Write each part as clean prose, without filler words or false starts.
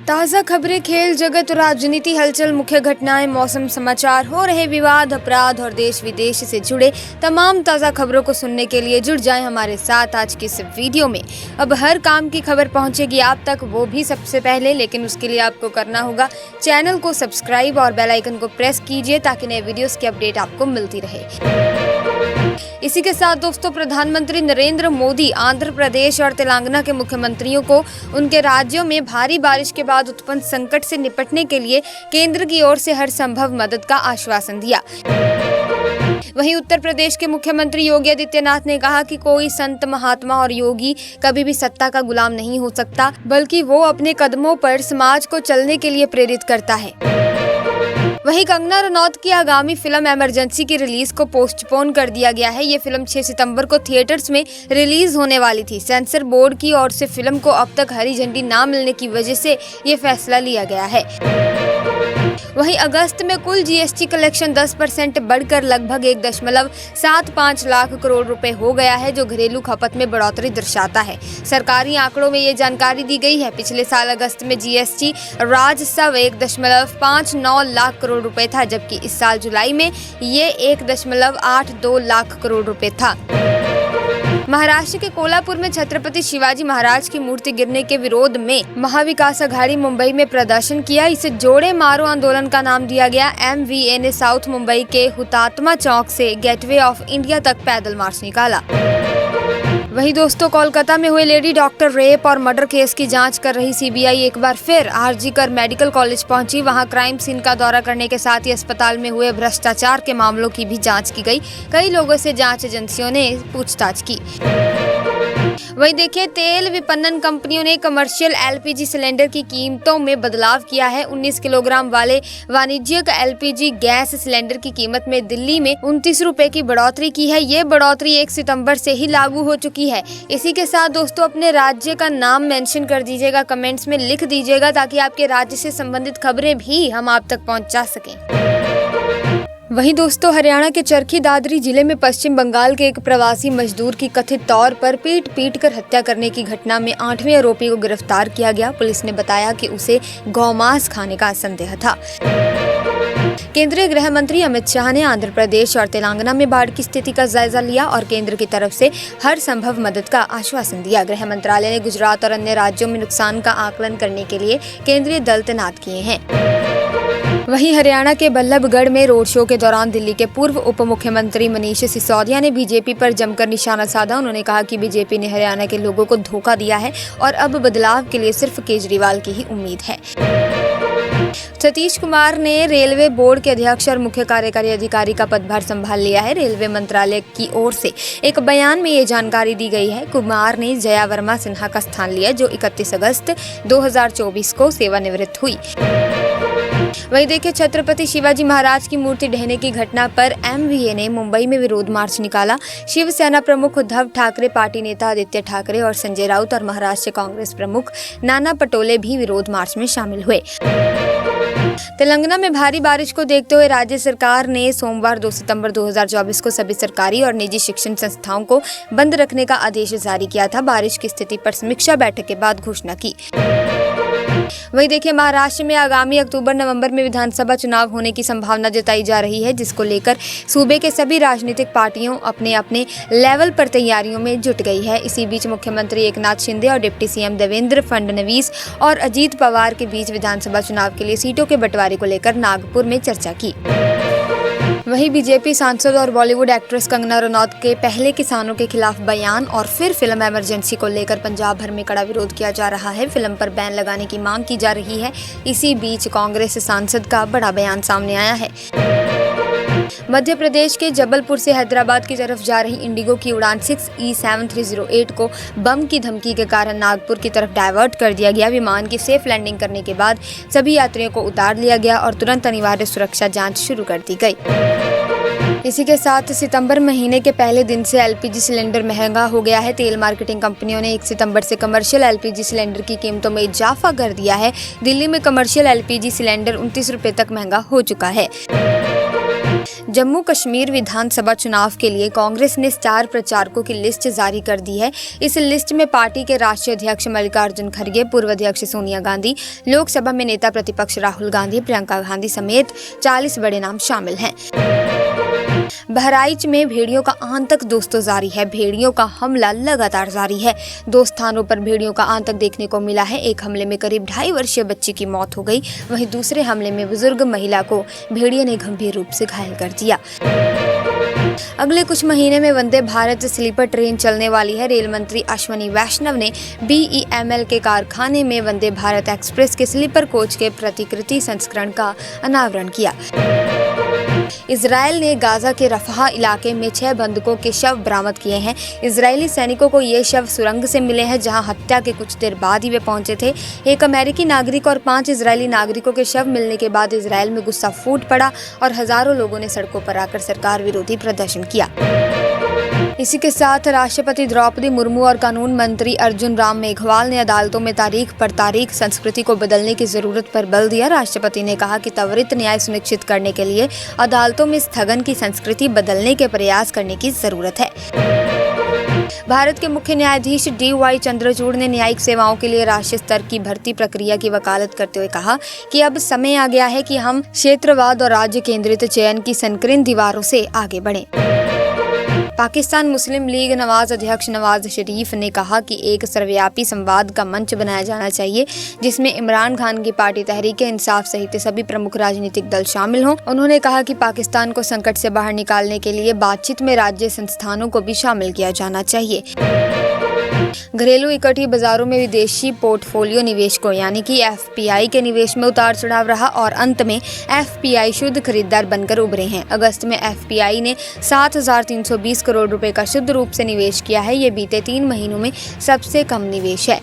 ताज़ा खबरें, खेल जगत और राजनीति हलचल, मुख्य घटनाएं, मौसम, समाचार, हो रहे विवाद, अपराध और देश विदेश से जुड़े तमाम ताज़ा खबरों को सुनने के लिए जुड़ जाएं हमारे साथ आज की इस वीडियो में। अब हर काम की खबर पहुंचेगी आप तक, वो भी सबसे पहले, लेकिन उसके लिए आपको करना होगा चैनल को सब्सक्राइब और बेल आइकन को प्रेस कीजिए ताकि नए वीडियोस की अपडेट आपको मिलती रहे। इसी के साथ दोस्तों, प्रधानमंत्री नरेंद्र मोदी आंध्र प्रदेश और तेलंगाना के मुख्यमंत्रियों को उनके राज्यों में भारी बारिश के बाद उत्पन्न संकट से निपटने के लिए केंद्र की ओर से हर संभव मदद का आश्वासन दिया। वहीं उत्तर प्रदेश के मुख्यमंत्री योगी आदित्यनाथ ने कहा कि कोई संत, महात्मा और योगी कभी भी सत्ता का गुलाम नहीं हो सकता, बल्कि वो अपने कदमों पर समाज को चलने के लिए प्रेरित करता है। वहीं कंगना रनौत की आगामी फिल्म इमरजेंसी की रिलीज को पोस्टपोन कर दिया गया है। ये फिल्म 6 सितंबर को थिएटर्स में रिलीज होने वाली थी। सेंसर बोर्ड की ओर से फिल्म को अब तक हरी झंडी ना मिलने की वजह से ये फैसला लिया गया है। वहीं अगस्त में कुल जीएसटी कलेक्शन 10% बढ़कर लगभग 1.75 लाख करोड़ रुपए हो गया है, जो घरेलू खपत में बढ़ोतरी दर्शाता है। सरकारी आंकड़ों में ये जानकारी दी गई है। पिछले साल अगस्त में जीएसटी राजस्व 1.59 लाख करोड़ रुपए था, जबकि इस साल जुलाई में ये 1.82 लाख करोड़ रुपए था। महाराष्ट्र के कोल्हापुर में छत्रपति शिवाजी महाराज की मूर्ति गिरने के विरोध में महाविकास आघाड़ी मुंबई में प्रदर्शन किया। इसे जोड़े मारो आंदोलन का नाम दिया गया। एमवीए ने साउथ मुंबई के हुतात्मा चौक से गेटवे ऑफ इंडिया तक पैदल मार्च निकाला। वहीं दोस्तों, कोलकाता में हुए लेडी डॉक्टर रेप और मर्डर केस की जांच कर रही सीबीआई एक बार फिर आरजी कर मेडिकल कॉलेज पहुंची। वहां क्राइम सीन का दौरा करने के साथ ही अस्पताल में हुए भ्रष्टाचार के मामलों की भी जांच की गई। कई लोगों से जांच एजेंसियों ने पूछताछ की। वहीं देखिए, तेल विपणन कंपनियों ने कमर्शियल एलपीजी सिलेंडर की कीमतों में बदलाव किया है। 19 किलोग्राम वाले वाणिज्यिक एलपीजी गैस सिलेंडर की कीमत में दिल्ली में 29 रुपए की बढ़ोतरी की है। ये बढ़ोतरी 1 सितंबर से ही लागू हो चुकी है। इसी के साथ दोस्तों, अपने राज्य का नाम मेंशन कर दीजिएगा, कमेंट्स में लिख दीजिएगा ताकि आपके राज्य से संबंधित खबरें भी हम आप तक पहुंचा सकें। वहीं दोस्तों, हरियाणा के चरखी दादरी जिले में पश्चिम बंगाल के एक प्रवासी मजदूर की कथित तौर पर पीट कर हत्या करने की घटना में 8वें आरोपी को गिरफ्तार किया गया। पुलिस ने बताया कि उसे गौमांस खाने का संदेह था। केंद्रीय गृह मंत्री अमित शाह ने आंध्र प्रदेश और तेलंगाना में बाढ़ की स्थिति का जायजा लिया और केंद्र की तरफ से हर संभव मदद का आश्वासन दिया। गृह मंत्रालय ने गुजरात और अन्य राज्यों में नुकसान का आकलन करने के लिए केंद्रीय दल तैनात किए हैं। वहीं हरियाणा के बल्लभगढ़ में रोड शो के दौरान दिल्ली के पूर्व उप मुख्यमंत्री मनीष सिसोदिया ने बीजेपी पर जमकर निशाना साधा। उन्होंने कहा कि बीजेपी ने हरियाणा के लोगों को धोखा दिया है और अब बदलाव के लिए सिर्फ केजरीवाल की ही उम्मीद है। सतीश कुमार ने रेलवे बोर्ड के अध्यक्ष और मुख्य कार्यकारी अधिकारी का पदभार संभाल लिया है। रेलवे मंत्रालय की ओर से एक बयान में ये जानकारी दी गई है। कुमार ने जया वर्मा सिन्हा का स्थान लिया, जो 31 अगस्त 2024 को सेवानिवृत्त हुई। वहीं देखिए, छत्रपति शिवाजी महाराज की मूर्ति ढहने की घटना पर एमवीए ने मुंबई में विरोध मार्च निकाला। शिवसेना प्रमुख उद्धव ठाकरे, पार्टी नेता आदित्य ठाकरे और संजय राउत और महाराष्ट्र कांग्रेस प्रमुख नाना पटोले भी विरोध मार्च में शामिल हुए। तेलंगाना में भारी बारिश को देखते हुए राज्य सरकार ने सोमवार 2 सितंबर 2024 को सभी सरकारी और निजी शिक्षण संस्थाओं को बंद रखने का आदेश जारी किया था। बारिश की स्थिति पर समीक्षा बैठक के बाद घोषणा की। वहीं देखिए, महाराष्ट्र में आगामी अक्टूबर-नवंबर में विधानसभा चुनाव होने की संभावना जताई जा रही है, जिसको लेकर सूबे के सभी राजनीतिक पार्टियों अपने अपने लेवल पर तैयारियों में जुट गई है। इसी बीच मुख्यमंत्री एकनाथ शिंदे और डिप्टी सीएम देवेंद्र फडणवीस और अजीत पवार के बीच विधानसभा चुनाव के लिए सीटों के बंटवारे को लेकर नागपुर में चर्चा की। वहीं बीजेपी सांसद और बॉलीवुड एक्ट्रेस कंगना रनौत के पहले किसानों के खिलाफ बयान और फिर फिल्म इमरजेंसी को लेकर पंजाब भर में कड़ा विरोध किया जा रहा है। फिल्म पर बैन लगाने की मांग की जा रही है। इसी बीच कांग्रेस सांसद का बड़ा बयान सामने आया है। मध्य प्रदेश के जबलपुर से हैदराबाद की तरफ जा रही इंडिगो की उड़ान 6E7308 को बम की धमकी के कारण नागपुर की तरफ डायवर्ट कर दिया गया। विमान की सेफ लैंडिंग करने के बाद सभी यात्रियों को उतार लिया गया और तुरंत अनिवार्य सुरक्षा जांच शुरू कर दी गई। इसी के साथ सितंबर महीने के पहले दिन से एलपीजी सिलेंडर महंगा हो गया है। तेल मार्केटिंग कंपनियों ने 1 सितंबर से कमर्शियल एलपीजी सिलेंडर की कीमतों में इजाफा कर दिया है। दिल्ली में कमर्शियल एलपीजी सिलेंडर 29 रुपए तक महंगा हो चुका है। जम्मू कश्मीर विधानसभा चुनाव के लिए कांग्रेस ने स्टार प्रचारकों की लिस्ट जारी कर दी है। इस लिस्ट में पार्टी के राष्ट्रीय अध्यक्ष मल्लिकार्जुन खड़गे, पूर्व अध्यक्ष सोनिया गांधी, लोकसभा में नेता प्रतिपक्ष राहुल गांधी, प्रियंका गांधी समेत 40 बड़े नाम शामिल हैं। बहराइच में भेड़ियों का आतंक दोस्तों जारी है। भेड़ियों का हमला लगातार जारी है। 2 स्थानों पर भेड़ियों का आतंक देखने को मिला है। एक हमले में करीब 2.5 वर्षीय बच्ची की मौत हो गई, वहीं दूसरे हमले में बुजुर्ग महिला को भेड़िए ने गंभीर रूप से घायल कर दिया। अगले कुछ महीने में वंदे भारत स्लीपर ट्रेन चलने वाली है। रेल मंत्री अश्विनी वैष्णव ने BEML के कारखाने में वंदे भारत एक्सप्रेस के स्लीपर कोच के प्रतिकृति संस्करण का अनावरण किया। इजरायल ने गाजा के रफाह इलाके में 6 बंधकों के शव बरामद किए हैं। इजरायली सैनिकों को ये शव सुरंग से मिले हैं, जहां हत्या के कुछ देर बाद ही वे पहुंचे थे। एक अमेरिकी नागरिक और 5 इजरायली नागरिकों के शव मिलने के बाद इजरायल में गुस्सा फूट पड़ा और हजारों लोगों ने सड़कों पर आकर सरकार विरोधी प्रदर्शन किया। इसी के साथ राष्ट्रपति द्रौपदी मुर्मू और कानून मंत्री अर्जुन राम मेघवाल ने अदालतों में तारीख पर तारीख संस्कृति को बदलने की जरूरत पर बल दिया। राष्ट्रपति ने कहा कि त्वरित न्याय सुनिश्चित करने के लिए अदालतों में स्थगन की संस्कृति बदलने के प्रयास करने की जरूरत है। भारत के मुख्य न्यायाधीश DY चंद्रचूड़ ने न्यायिक सेवाओं के लिए राष्ट्रीय स्तर की भर्ती प्रक्रिया की वकालत करते हुए कहा कि अब समय आ गया है कि हम क्षेत्रवाद और राज्य केंद्रित चयन की संकीर्ण दीवारों से आगे बढ़ें। पाकिस्तान मुस्लिम लीग नवाज अध्यक्ष नवाज शरीफ ने कहा कि एक सर्वव्यापी संवाद का मंच बनाया जाना चाहिए, जिसमें इमरान खान की पार्टी तहरीक-ए-इंसाफ सहित सभी प्रमुख राजनीतिक दल शामिल हों। उन्होंने कहा कि पाकिस्तान को संकट से बाहर निकालने के लिए बातचीत में राज्य संस्थानों को भी शामिल किया जाना चाहिए। घरेलू इक्विटी बाजारों में विदेशी पोर्टफोलियो निवेशकों यानी कि FPI के निवेश में उतार चढ़ाव रहा और अंत में FPI शुद्ध खरीदार बनकर उभरे हैं। अगस्त में FPI ने 7,320 करोड़ रुपए का शुद्ध रूप से निवेश किया है। ये बीते 3 महीनों में सबसे कम निवेश है।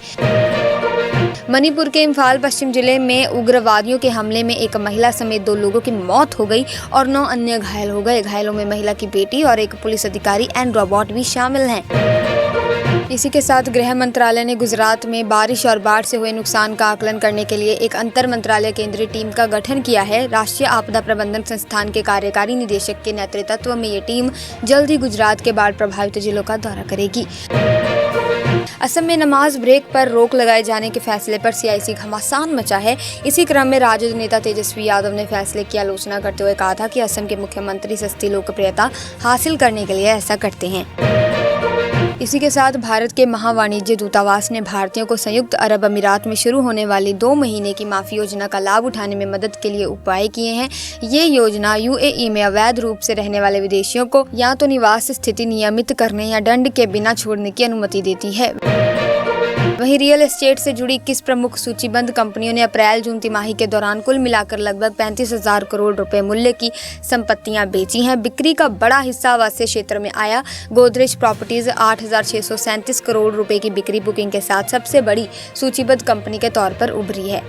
मणिपुर के इम्फाल पश्चिम जिले में उग्रवादियों के हमले में एक महिला समेत 2 लोगों की मौत हो गई और 9 अन्य घायल हो गए। घायलों में महिला की बेटी और एक पुलिस अधिकारी एंड रोबोट भी शामिल हैं। इसी के साथ गृह मंत्रालय ने गुजरात में बारिश और बाढ़ से हुए नुकसान का आकलन करने के लिए एक अंतर मंत्रालय केंद्रीय टीम का गठन किया है। राष्ट्रीय आपदा प्रबंधन संस्थान के कार्यकारी निदेशक के नेतृत्व में ये टीम जल्द ही गुजरात के बाढ़ प्रभावित जिलों का दौरा करेगी। असम में नमाज ब्रेक पर रोक लगाए जाने के फैसले पर सियासी घमासान मचा है। इसी क्रम में राजद नेता तेजस्वी यादव ने फैसले की आलोचना करते हुए कहा था कि असम के मुख्यमंत्री सस्ती लोकप्रियता हासिल करने के लिए ऐसा करते हैं। इसी के साथ भारत के महावाणिज्य दूतावास ने भारतीयों को संयुक्त अरब अमीरात में शुरू होने वाली 2 महीने की माफी योजना का लाभ उठाने में मदद के लिए उपाय किए हैं। ये योजना UAE में अवैध रूप से रहने वाले विदेशियों को या तो निवास स्थिति नियमित करने या दंड के बिना छोड़ने की अनुमति देती है। वहीं रियल एस्टेट से जुड़ी 21 प्रमुख सूचीबद्ध कंपनियों ने अप्रैल-जून तिमाही के दौरान कुल मिलाकर लगभग 35,000 करोड़ रुपए मूल्य की संपत्तियां बेची हैं। बिक्री का बड़ा हिस्सा आवासीय क्षेत्र में आया। गोदरेज प्रॉपर्टीज 8,637 करोड़ रुपए की बिक्री बुकिंग के साथ सबसे बड़ी सूचीबद्ध कंपनी के तौर पर उभरी है।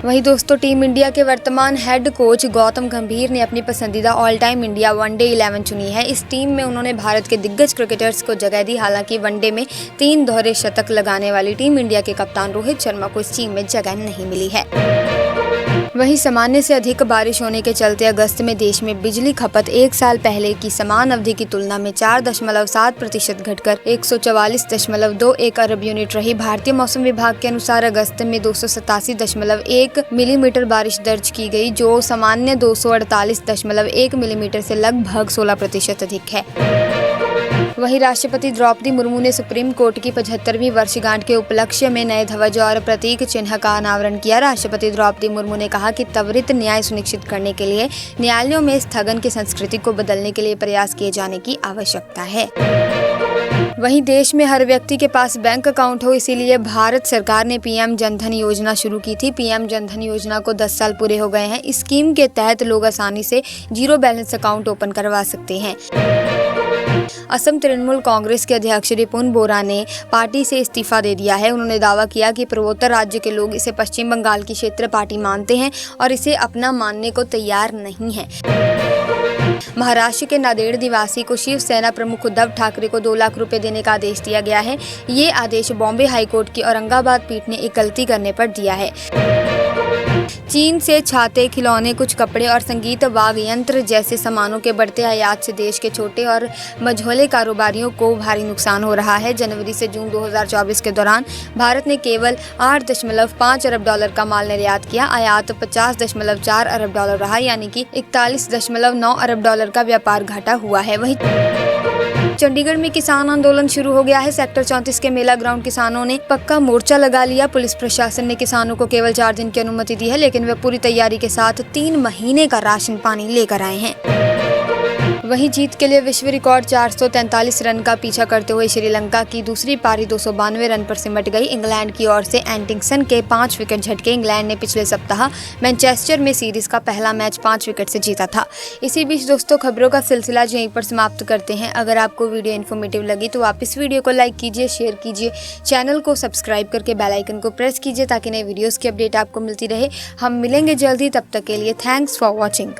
वहीं दोस्तों, टीम इंडिया के वर्तमान हेड कोच गौतम गंभीर ने अपनी पसंदीदा ऑल टाइम इंडिया वनडे 11 चुनी है। इस टीम में उन्होंने भारत के दिग्गज क्रिकेटर्स को जगह दी। हालांकि वनडे में 3 दोहरे शतक लगाने वाली टीम इंडिया के कप्तान रोहित शर्मा को इस टीम में जगह नहीं मिली है। वहीं सामान्य से अधिक बारिश होने के चलते अगस्त में देश में बिजली खपत 1 साल पहले की समान अवधि की तुलना में 4.7% घटकर 144.21 अरब यूनिट रही। भारतीय मौसम विभाग के अनुसार अगस्त में 287.1 मिलीमीटर बारिश दर्ज की गई, जो सामान्य 248.1 मिलीमीटर से लगभग 16% अधिक है। वहीं राष्ट्रपति द्रौपदी मुर्मू ने सुप्रीम कोर्ट की 75वीं वर्षगांठ के उपलक्ष्य में नए ध्वज और प्रतीक चिन्ह का अनावरण किया। राष्ट्रपति द्रौपदी मुर्मू ने कहा कि त्वरित न्याय सुनिश्चित करने के लिए न्यायालयों में स्थगन की संस्कृति को बदलने के लिए प्रयास किए जाने की आवश्यकता है। वहीं देश में हर व्यक्ति के पास बैंक अकाउंट हो, इसीलिए भारत सरकार ने PM जनधन योजना शुरू की थी। PM जनधन योजना को 10 साल पूरे हो गए हैं। इस स्कीम के तहत लोग आसानी से 0 बैलेंस अकाउंट ओपन करवा सकते हैं। असम तृणमूल कांग्रेस के अध्यक्ष रिपुन बोरा ने पार्टी से इस्तीफा दे दिया है। उन्होंने दावा किया कि पूर्वोत्तर राज्य के लोग इसे पश्चिम बंगाल की क्षेत्र पार्टी मानते हैं और इसे अपना मानने को तैयार नहीं है। महाराष्ट्र के नांदेड़ निवासी को शिवसेना प्रमुख उद्धव ठाकरे को 2 लाख रुपए देने का आदेश दिया गया है। ये आदेश बॉम्बे हाईकोर्ट की औरंगाबाद पीठ ने एक गलती करने पर दिया है। चीन से छाते, खिलौने, कुछ कपड़े और संगीत वाद्य यंत्र जैसे सामानों के बढ़ते आयात से देश के छोटे और मझोले कारोबारियों को भारी नुकसान हो रहा है। जनवरी से जून 2024 के दौरान भारत ने केवल 8.5 अरब डॉलर का माल निर्यात किया। आयात 50.4 अरब डॉलर रहा, यानी कि 41.9 अरब डॉलर का व्यापार घाटा हुआ है। वहीं चंडीगढ़ में किसान आंदोलन शुरू हो गया है। सेक्टर 34 के मेला ग्राउंड किसानों ने पक्का मोर्चा लगा लिया। पुलिस प्रशासन ने किसानों को केवल 4 दिन की अनुमति दी है, लेकिन वे पूरी तैयारी के साथ 3 महीने का राशन पानी लेकर आए हैं। वहीं जीत के लिए विश्व रिकॉर्ड 443 रन का पीछा करते हुए श्रीलंका की दूसरी पारी 292 रन पर सिमट गई। इंग्लैंड की ओर से एंटिंगसन के 5 विकेट झटके। इंग्लैंड ने पिछले सप्ताह मैनचेस्टर में सीरीज का पहला मैच 5 विकेट से जीता था। इसी बीच दोस्तों, खबरों का सिलसिला यहीं पर समाप्त करते हैं। अगर आपको वीडियो इन्फॉर्मेटिव लगी तो आप इस वीडियो को लाइक कीजिए, शेयर कीजिए, चैनल को सब्सक्राइब करके बेल आइकन को प्रेस कीजिए ताकि नए वीडियोज़ की अपडेट आपको मिलती रहे। हम मिलेंगे जल्दी, तब तक के लिए थैंक्स फॉर वॉचिंग।